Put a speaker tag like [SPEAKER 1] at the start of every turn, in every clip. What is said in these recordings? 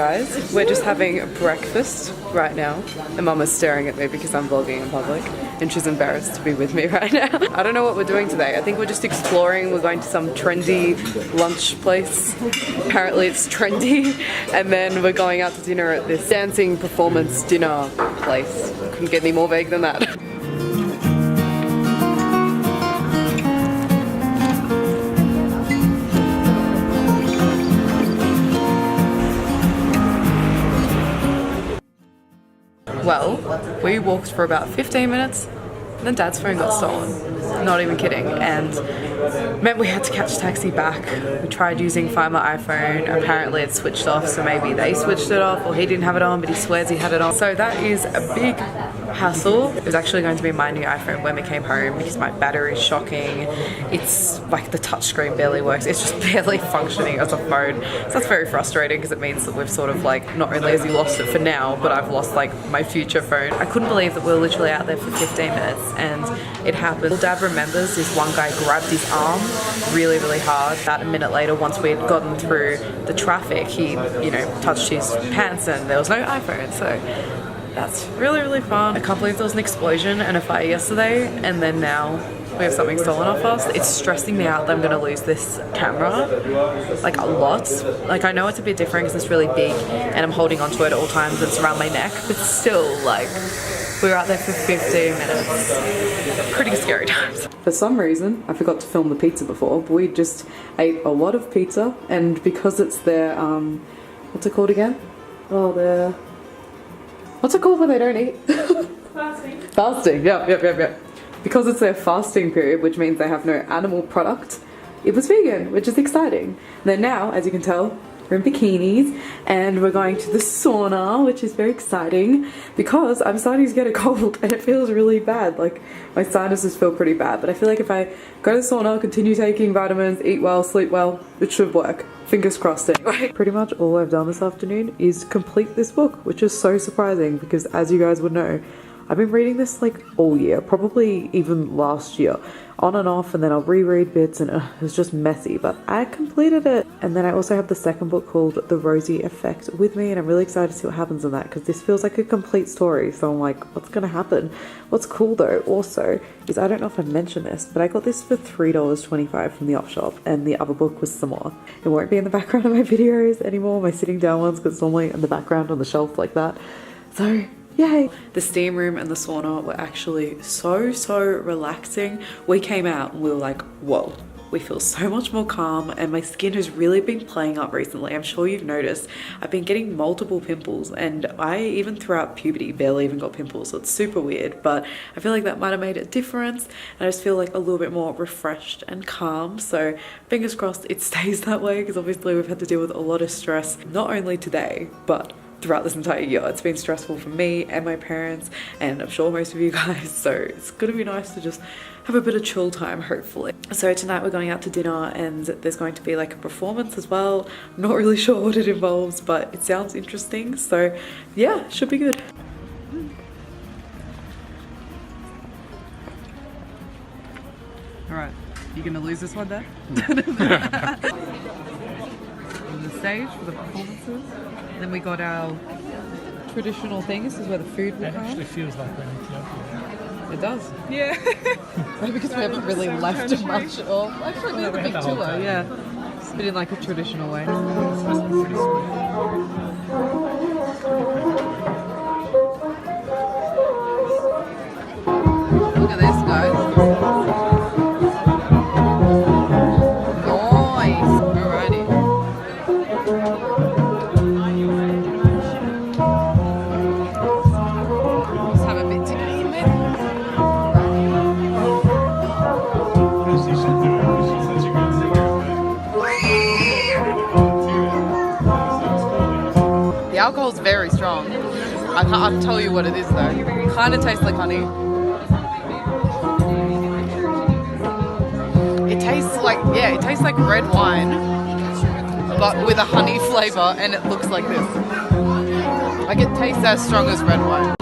[SPEAKER 1] guys. We're just having breakfast right now. And Mum is staring at me because I'm vlogging in public and she's embarrassed to be with me right now. I don't know what we're doing today. I think we're just exploring. We're going to some trendy lunch place. Apparently it's trendy. And then we're going out to dinner at this dancing performance dinner place. Couldn't get any more vague than that. Well, we walked for about 15 minutes, and then Dad's phone got stolen. Not even kidding. And meant we had to catch a taxi back. We tried using Find My iPhone. Apparently it switched off, so maybe they switched it off or he didn't have it on, but he swears he had it on. So that is a big hassle. It was actually going to be my new iPhone when we came home because my battery is shocking. It's like the touchscreen barely works. It's just barely functioning as a phone. So that's very frustrating because it means that we've sort of like, not only has he lost it for now, but I've lost like my future phone. I couldn't believe that we were literally out there for 15 minutes and it happened. Well, Dad remembers this one guy grabbed his arm really, really hard. About a minute later, once we had gotten through the traffic, he, you know, touched his pants and there was no iPhone. So that's really, really fun. I can't believe there was an explosion and a fire yesterday, and then now we have something stolen off us. It's stressing me out that I'm gonna lose this camera, like a lot. Like I know it's a bit different because it's really big and I'm holding onto it at all times. It's around my neck, but still, like, we were out there for 15 minutes. Pretty scary times. For some reason, I forgot to film the pizza before, but we just ate a lot of pizza, and because it's their, what's it called again? Oh, their... What's it called when they don't eat? Fasting. Fasting, yep. Because it's their fasting period, which means they have no animal product, it was vegan, which is exciting. And then now, as you can tell, we're in bikinis and we're going to the sauna, which is very exciting because I'm starting to get a cold and it feels really bad. Like my sinuses feel pretty bad, but I feel like if I go to the sauna, continue taking vitamins, eat well, sleep well, it should work. Fingers crossed anyway. Pretty much all I've done this afternoon is complete this book, which is so surprising because as you guys would know, I've been reading this like all year, probably even last year, on and off, and then I'll reread bits and it was just messy, but I completed it. And then I also have the second book called The Rosie Effect with me, and I'm really excited to see what happens in that because this feels like a complete story. So I'm like, what's gonna happen? What's cool though also is, I don't know if I've mentioned this, but I got this for $3.25 from the op shop, and the other book was similar. It won't be in the background of my videos anymore, my sitting down ones, because it's normally in the background on the shelf like that. So yay! The steam room and the sauna were actually so relaxing. We came out and we were like, whoa, we feel so much more calm, and my skin has really been playing up recently. I'm sure you've noticed. I've been getting multiple pimples, and I even throughout puberty barely even got pimples, so it's super weird, but I feel like that might have made a difference, and I just feel like a little bit more refreshed and calm. So fingers crossed it stays that way, because obviously we've had to deal with a lot of stress, not only today, but throughout this entire year. It's been stressful for me and my parents, and I'm sure most of you guys, so it's gonna be nice to just have a bit of chill time, hopefully. So tonight we're going out to dinner, and there's going to be like a performance as well. I'm not really sure what it involves, but it sounds interesting, so yeah, should be good. Alright, you gonna lose this one there? On the stage for the performances. Then we got our traditional thing. This is where the food will come. It actually feels like we're in Ethiopia. It does. Yeah. Maybe because we haven't really left much at all. Actually, we have a big tour, yeah. But in like a traditional way. Look at this, guys. The alcohol's very strong. I can't tell you what it is though. It kind of tastes like honey. It tastes like, yeah, it tastes like red wine, but with a honey flavor, and it looks like this. Like it tastes as strong as red wine.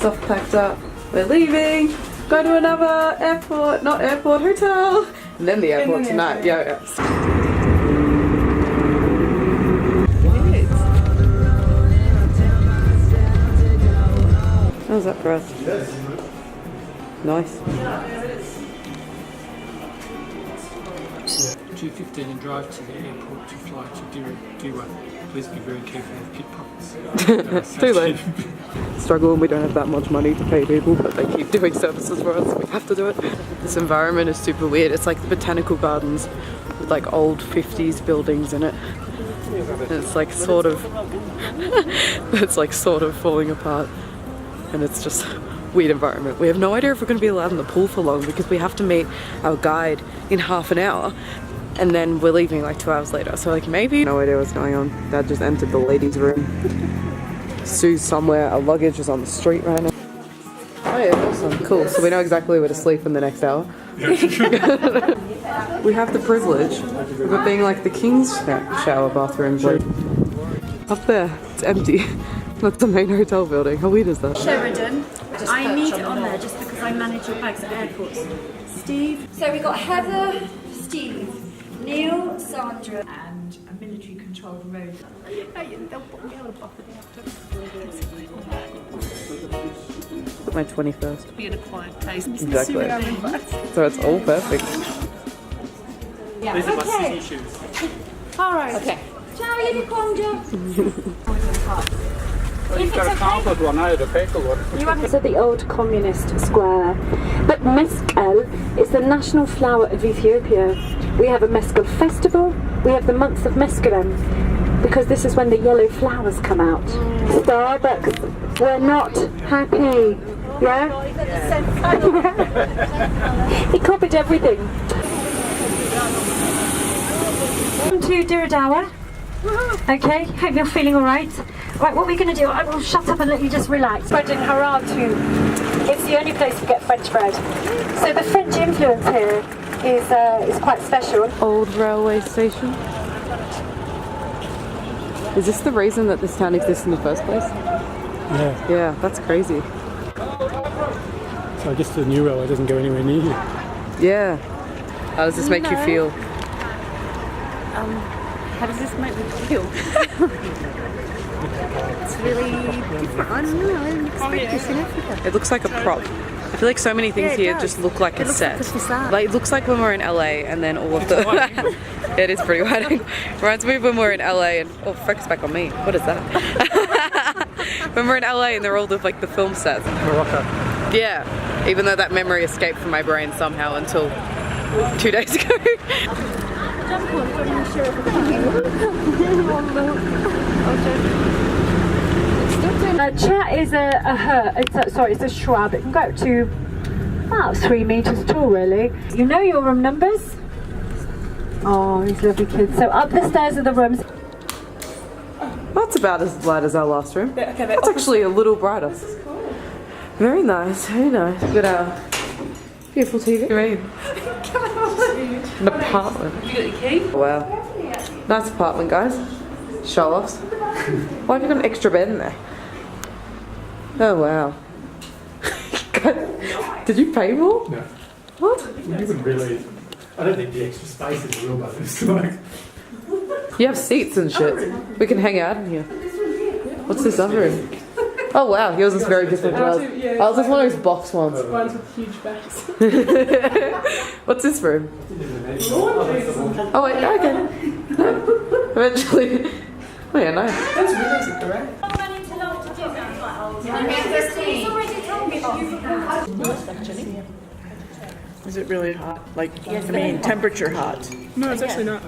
[SPEAKER 1] stuff packed up. We're leaving. Go to another airport, not airport, hotel. And then the airport tonight. Yeah. How's that for us? Nice.
[SPEAKER 2] 2:15 and drive to the airport to fly to Dua. Please be very careful of pickpockets.
[SPEAKER 1] Too late. Struggle when we don't have that much money to pay people, but they keep doing services for us, so we have to do it. This environment is super weird. It's like the botanical gardens with like old 50s buildings in it. And it's like sort of falling apart. And it's just a weird environment. We have no idea if we're going to be allowed in the pool for long because we have to meet our guide in half an hour. And then we're leaving like 2 hours later. So like maybe, no idea what's going on. Dad just entered the ladies' room. Sue's somewhere. Our luggage is on the street right now. Oh yeah, awesome. Cool. So we know exactly where to sleep in the next hour. We have the privilege of it being like the king's shower bathroom. Up there, it's empty. That's the main hotel building. How weird is that?
[SPEAKER 3] Sheridan. I need it on there just because I manage your bags at airports. Steve. So we got Heather, Steve, Neil, Sandra, and a military controlled road.
[SPEAKER 1] My 21st.
[SPEAKER 3] Be in a quiet place.
[SPEAKER 1] Exactly. So it's all perfect.
[SPEAKER 3] Yeah.
[SPEAKER 2] These are my city shoes.
[SPEAKER 3] Alright. Okay. Ciao, unicorn.
[SPEAKER 2] You've got a cardboard one, I had a paper one.
[SPEAKER 4] So the old communist square. But mezcal is the national flower of Ethiopia. We have a mezcal festival. We have the month of mescaline because this is when the yellow flowers come out. Starbucks, we're not happy. Yeah? He copied everything. Welcome to Diridawa. Okay, hope you're feeling alright. Right, what we're going to do, I will shut up and let you just relax. Bread in Harar too. It's the only place you get French bread. So the French influence here is quite special.
[SPEAKER 1] Old railway station. Is this the reason that this town exists in the first place?
[SPEAKER 2] Yeah.
[SPEAKER 1] Yeah, that's crazy.
[SPEAKER 2] So I guess the new railway doesn't go anywhere near here.
[SPEAKER 1] Yeah. How does this make you feel?
[SPEAKER 3] How does this make me feel? It's really different. I don't know. I didn't expect this in Africa.
[SPEAKER 1] It looks like a prop. I feel like so many things
[SPEAKER 3] Yeah, it
[SPEAKER 1] here
[SPEAKER 3] does.
[SPEAKER 1] just look like a set.
[SPEAKER 3] Like a facade.
[SPEAKER 1] Like it looks like when we're in LA and then all of the it is pretty wide angle. Reminds me of when we're in LA and frick's back on me. What is that? When we're in LA and they're all the like the film sets.
[SPEAKER 2] Morocco.
[SPEAKER 1] Yeah. Even though that memory escaped from my brain somehow until 2 days ago.
[SPEAKER 4] Chat is it's a shrub. It can go up to about 3 meters tall, really. You know your room numbers? Oh, these lovely kids. So up the stairs are the rooms.
[SPEAKER 1] That's about as light as our last room. Yeah, okay, that's actually a little brighter. Very nice, very nice. Look at our beautiful TV. An apartment. You got your key? Wow. Nice apartment, guys. Show offs. Why have you got an extra bed in there? Oh wow. Did you pay more?
[SPEAKER 2] No.
[SPEAKER 1] What?
[SPEAKER 2] You wouldn't really. I don't think the extra space is a real bonus. Like,
[SPEAKER 1] You have seats and shit. We can hang out in here. What's this other room? Oh wow, yours is very different to ours. Ours is one of those box ones.
[SPEAKER 5] Ones with huge bags.
[SPEAKER 1] What's this room? Oh wait, okay. Eventually. Oh yeah, nice.
[SPEAKER 5] That's music, right? Is it really hot? Like, I mean, temperature hot? No, it's actually not.